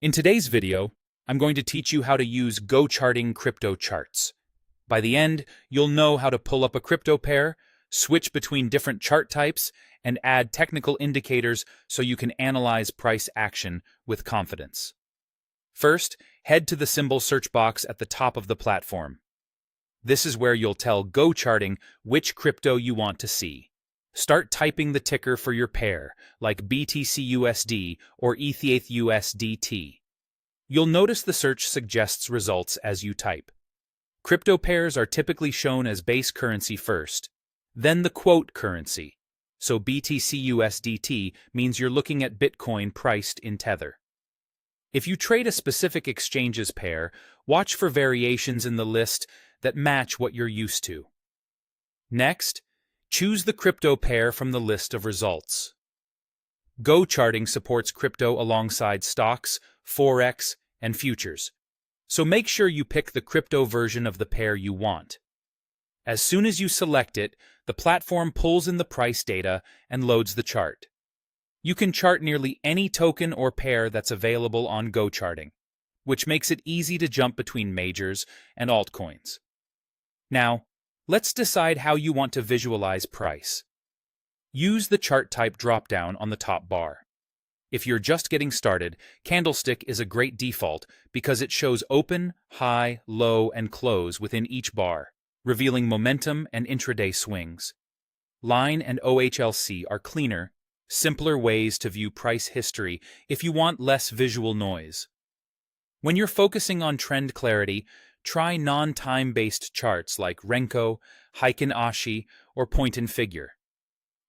In today's video, I'm going to teach you how to use GoCharting Crypto Charts. By the end, you'll know how to pull up a crypto pair, switch between different chart types, and add technical indicators so you can analyze price action with confidence. First, head to the symbol search box at the top of the platform. This is where you'll tell GoCharting which crypto you want to see. Start typing the ticker for your pair, like BTCUSD or ETHUSDT. You'll notice the search suggests results as you type. Crypto pairs are typically shown as base currency first, then the quote currency. So BTCUSDT means you're looking at Bitcoin priced in Tether. If you trade a specific exchange's pair, watch for variations in the list that match what you're used to. Next, choose the crypto pair from the list of results. GoCharting supports crypto alongside stocks, forex, and futures, so make sure you pick the crypto version of the pair you want. As soon as you select it, the platform pulls in the price data and loads the chart. You can chart nearly any token or pair that's available on GoCharting, which makes it easy to jump between majors and altcoins. Now, let's decide how you want to visualize price. Use the chart type dropdown on the top bar. If you're just getting started, candlestick is a great default because it shows open, high, low, and close within each bar, revealing momentum and intraday swings. Line and OHLC are cleaner, simpler ways to view price history if you want less visual noise. When you're focusing on trend clarity, try non-time-based charts like Renko, Heikin Ashi, or Point and Figure.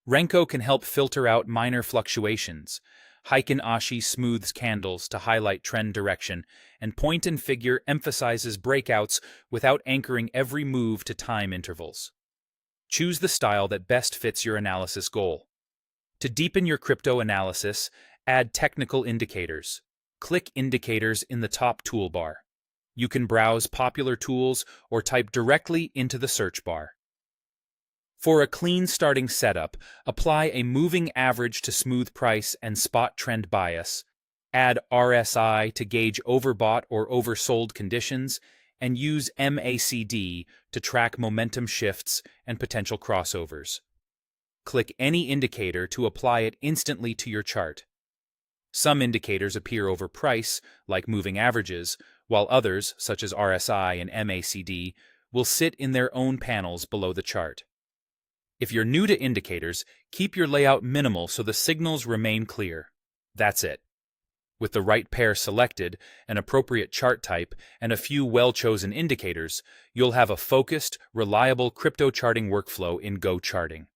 Renko can help filter out minor fluctuations. Heikin Ashi smooths candles to highlight trend direction, and Point and Figure emphasizes breakouts without anchoring every move to time intervals. Choose the style that best fits your analysis goal. To deepen your crypto analysis, add technical indicators. Click Indicators in the top toolbar. You can browse popular tools or type directly into the search bar. For a clean starting setup, apply a moving average to smooth price and spot trend bias, add RSI to gauge overbought or oversold conditions, and use MACD to track momentum shifts and potential crossovers. Click any indicator to apply it instantly to your chart. Some indicators appear over price, like moving averages, while others, such as RSI and MACD, will sit in their own panels below the chart. If you're new to indicators, keep your layout minimal so the signals remain clear. That's it. With the right pair selected, an appropriate chart type, and a few well-chosen indicators, you'll have a focused, reliable crypto charting workflow in GoCharting.